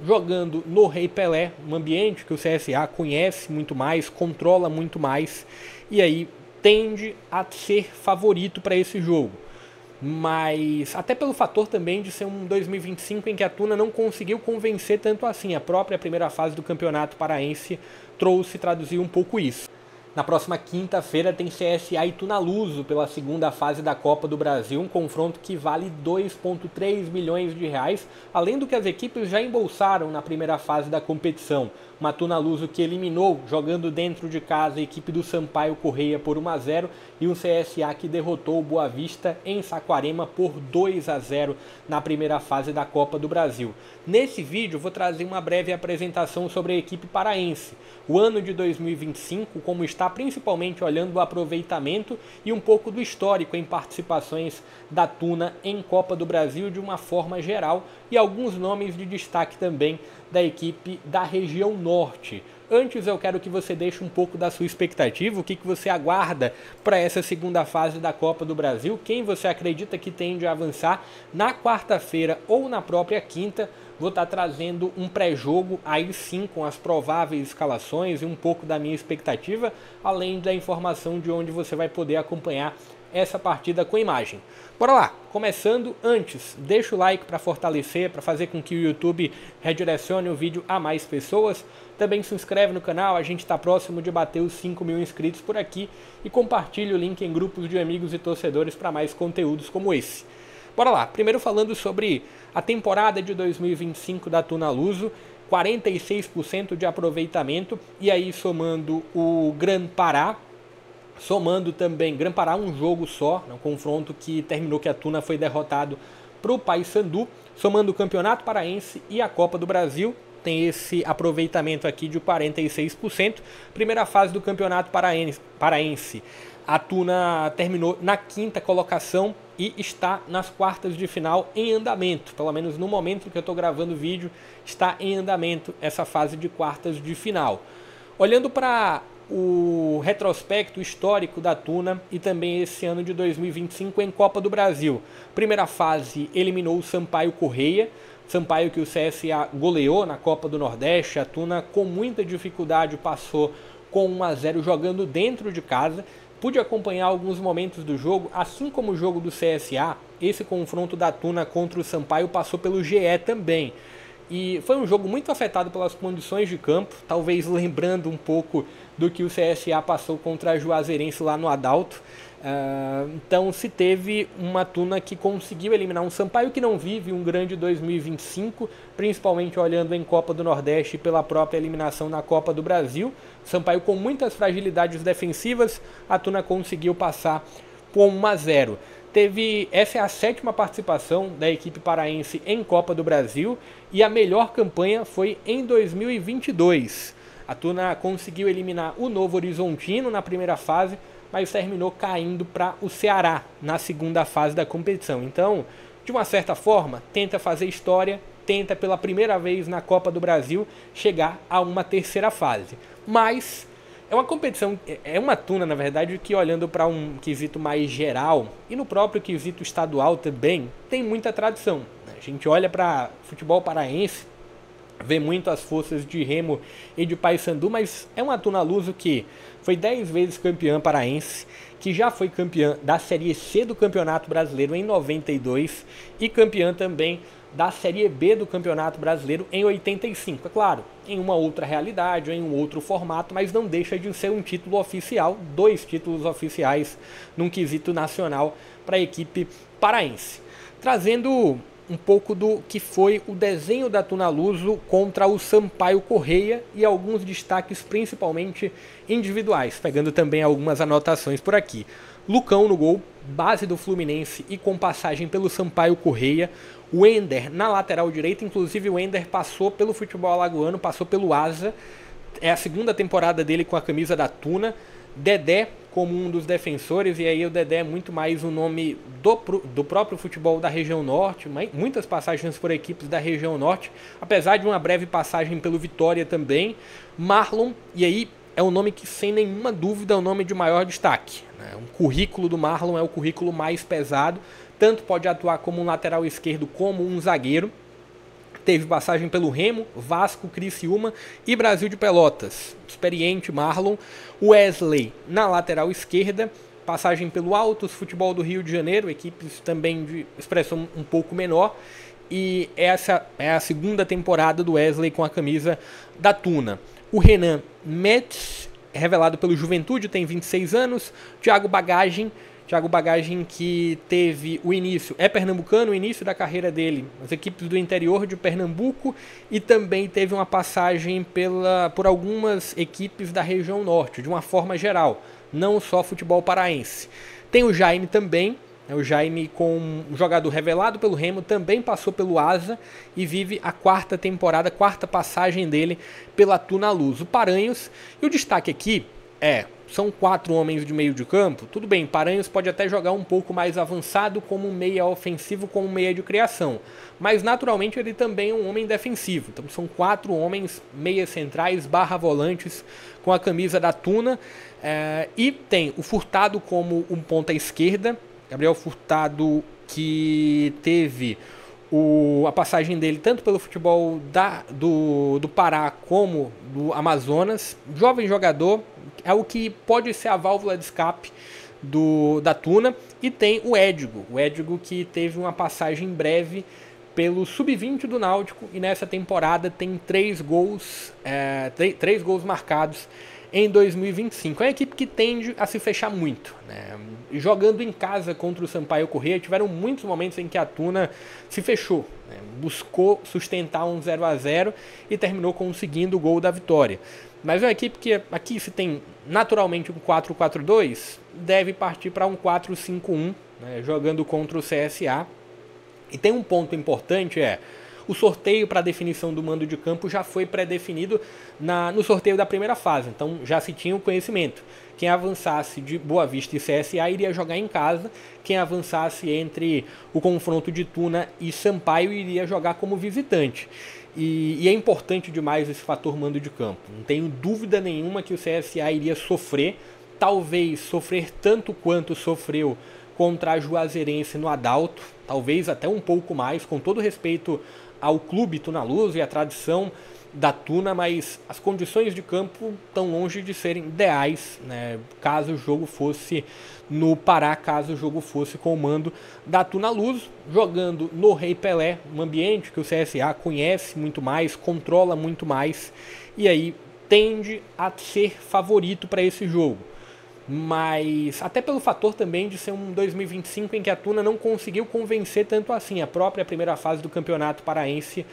jogando no Rei Pelé, um ambiente que o CSA conhece muito mais, controla muito mais, e aí tende a ser favorito para esse jogo. Mas até pelo fator também de ser um 2025 em que a Tuna não conseguiu convencer tanto assim. A própria primeira fase do Campeonato Paraense traduziu um pouco isso. Na próxima quinta-feira tem CSA e Tunaluso pela segunda fase da Copa do Brasil, um confronto que vale 2,3 milhões de reais, além do que as equipes já embolsaram na primeira fase da competição. Uma Tunaluso que eliminou, jogando dentro de casa, a equipe do Sampaio Correia por 1-0 e um CSA que derrotou o Boa Vista em Saquarema por 2-0 na primeira fase da Copa do Brasil. Nesse vídeo vou trazer uma breve apresentação sobre a equipe paraense. O ano de 2025, como está principalmente olhando o aproveitamento e um pouco do histórico em participações da Tuna em Copa do Brasil de uma forma geral e alguns nomes de destaque também da equipe da região norte. Antes eu quero que você deixe um pouco da sua expectativa, o que você aguarda para essa segunda fase da Copa do Brasil, quem você acredita que tende a avançar na quarta-feira ou na própria quinta. Vou estar trazendo um pré-jogo, aí sim, com as prováveis escalações e um pouco da minha expectativa, além da informação de onde você vai poder acompanhar essa partida com imagem. Bora lá! Começando, antes, deixa o like para fortalecer, para fazer com que o YouTube redirecione o vídeo a mais pessoas. Também se inscreve no canal, a gente está próximo de bater os 5.000 inscritos por aqui. E compartilhe o link em grupos de amigos e torcedores para mais conteúdos como esse. Bora lá, primeiro falando sobre a temporada de 2025 da Tunaluso, 46% de aproveitamento, e aí somando o Gran Pará, somando também Gran Pará um jogo só, um confronto que terminou que a Tuna foi derrotado para o Paysandu, somando o Campeonato Paraense e a Copa do Brasil, tem esse aproveitamento aqui de 46%. Primeira fase do Campeonato Paraense, a Tuna terminou na quinta colocação e está nas quartas de final em andamento. Pelo menos no momento que eu estou gravando o vídeo, está em andamento essa fase de quartas de final. Olhando para o retrospecto histórico da Tuna e também esse ano de 2025 em Copa do Brasil. Primeira fase eliminou o Sampaio Correia, Sampaio que o CSA goleou na Copa do Nordeste. A Tuna com muita dificuldade passou com 1-0 jogando dentro de casa. Pude acompanhar alguns momentos do jogo, assim como o jogo do CSA, esse confronto da Tuna contra o Sampaio passou pelo GE também. E foi um jogo muito afetado pelas condições de campo, talvez lembrando um pouco do que o CSA passou contra a Juazeirense lá no Adalto. Então se teve uma Tuna que conseguiu eliminar um Sampaio que não vive um grande 2025, principalmente olhando em Copa do Nordeste pela própria eliminação na Copa do Brasil. Sampaio com muitas fragilidades defensivas, a Tuna conseguiu passar com 1-0. Essa é a 7ª participação da equipe paraense em Copa do Brasil e a melhor campanha foi em 2022. A Tuna conseguiu eliminar o Novo Horizontino na primeira fase, mas terminou caindo para o Ceará na segunda fase da competição. Então, de uma certa forma, tenta fazer história, tenta pela primeira vez na Copa do Brasil chegar a uma terceira fase. Mas é uma competição, é uma Tuna, na verdade, que olhando para um quesito mais geral e no próprio quesito estadual também, tem muita tradição. A gente olha para futebol paraense, vê muito as forças de Remo e de Paysandu, mas é uma Tunaluso que foi 10 vezes campeã paraense, que já foi campeã da Série C do Campeonato Brasileiro em 92 e campeã também da Série B do Campeonato Brasileiro em 85. É claro, em uma outra realidade, em um outro formato, mas não deixa de ser um título oficial, 2 títulos oficiais num quesito nacional para a equipe paraense. Trazendo um pouco do que foi o desenho da Tunaluso contra o Sampaio Correia e alguns destaques principalmente individuais, pegando também algumas anotações por aqui. Lucão no gol, base do Fluminense e com passagem pelo Sampaio Correia. O Ender na lateral direita, inclusive o Ender passou pelo futebol alagoano, passou pelo Asa, é a segunda temporada dele com a camisa da Dedé como um dos defensores, e aí o Dedé é muito mais um nome do próprio futebol da região norte, muitas passagens por equipes da região norte, apesar de uma breve passagem pelo Vitória também. Marlon, e aí é um nome que sem nenhuma dúvida é o nome de maior destaque, né? O currículo do Marlon é o currículo mais pesado, tanto pode atuar como um lateral esquerdo como um zagueiro. teve passagem pelo Remo, Vasco, Criciúma e Brasil de Pelotas. Experiente Marlon. Wesley na lateral esquerda, passagem pelo Altos, Futebol do Rio de Janeiro, equipes também de expressão um pouco menor. E essa é a segunda temporada do Wesley com a camisa da Tuna. O Renan Metz, revelado pelo Juventude, tem 26 anos. Thiago Bagagem que teve o início, é pernambucano, o início da carreira dele, as equipes do interior de Pernambuco, e também teve uma passagem por algumas equipes da região norte, de uma forma geral, não só futebol paraense. Tem o Jaime também, o Jaime, com um jogador revelado pelo Remo, também passou pelo Asa e vive a quarta passagem dele pela Tuna Luz. O Paranhos, e o destaque aqui são 4 homens de meio de campo. Tudo bem, Paranhos pode até jogar um pouco mais avançado como meia ofensivo, como meia de criação, mas naturalmente ele também é um homem defensivo. Então são 4 homens meias centrais / volantes com a camisa da Tuna, e tem o Furtado como um ponta esquerda. Gabriel Furtado, que teve a passagem dele tanto pelo futebol do Pará como do Amazonas. Jovem jogador, é o que pode ser a válvula de escape da Tuna. E tem o Edgo que teve uma passagem breve pelo Sub-20 do Náutico e nessa temporada tem 3 gols marcados em 2025. É uma equipe que tende a se fechar muito, né? Jogando em casa contra o Sampaio Corrêa, tiveram muitos momentos em que a Tuna se fechou, né? Buscou sustentar um 0-0 e terminou conseguindo o gol da vitória. Mas é uma equipe que aqui, se tem naturalmente um 4-4-2, deve partir para um 4-5-1, né? Jogando contra o CSA. E tem um ponto importante, o sorteio para a definição do mando de campo já foi pré-definido no sorteio da primeira fase, então já se tinha o conhecimento. Quem avançasse de Boa Vista e CSA iria jogar em casa, quem avançasse entre o confronto de Tuna e Sampaio iria jogar como visitante. E é importante demais esse fator mando de campo. Não tenho dúvida nenhuma que o CSA iria sofrer, talvez sofrer tanto quanto sofreu contra a Juazeirense no Adalto, talvez até um pouco mais, com todo respeito ao clube Tuna Luz e à tradição da Tuna, mas as condições de campo estão longe de serem ideais, né? Caso o jogo fosse no Pará, caso o jogo fosse com o mando da Tuna Luz, jogando no Rei Pelé, um ambiente que o CSA conhece muito mais, controla muito mais, e aí tende a ser favorito para esse jogo. Mas até pelo fator também de ser um 2025 em que a Tuna não conseguiu convencer tanto assim. A própria primeira fase do Campeonato Paraense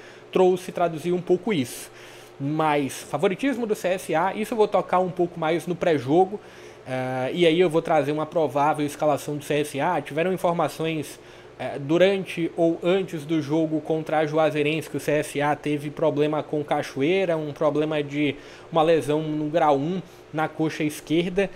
traduziu um pouco isso. Mas favoritismo do CSA, isso eu vou tocar um pouco mais no pré-jogo, e aí eu vou trazer uma provável escalação do CSA. Tiveram informações durante ou antes do jogo contra a Juazeirense que o CSA teve problema com cachoeira, um problema de uma lesão no grau 1 na coxa esquerda.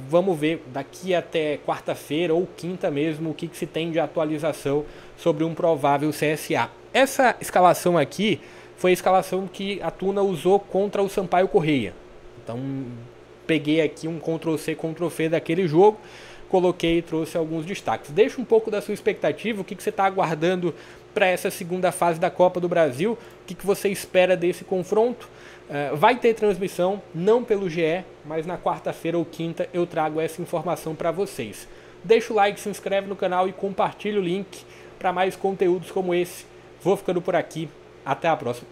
Vamos ver daqui até quarta-feira ou quinta mesmo o que se tem de atualização sobre um provável CSA. Essa escalação aqui foi a escalação que a Tuna usou contra o Sampaio Corrêa. Então peguei aqui um Ctrl+C, Ctrl+V daquele jogo, coloquei e trouxe alguns destaques. Deixa um pouco da sua expectativa, o que você está aguardando para essa segunda fase da Copa do Brasil, o que você espera desse confronto. Vai ter transmissão, não pelo GE, mas na quarta-feira ou quinta eu trago essa informação para vocês. Deixa o like, se inscreve no canal e compartilha o link para mais conteúdos como esse. Vou ficando por aqui, até a próxima.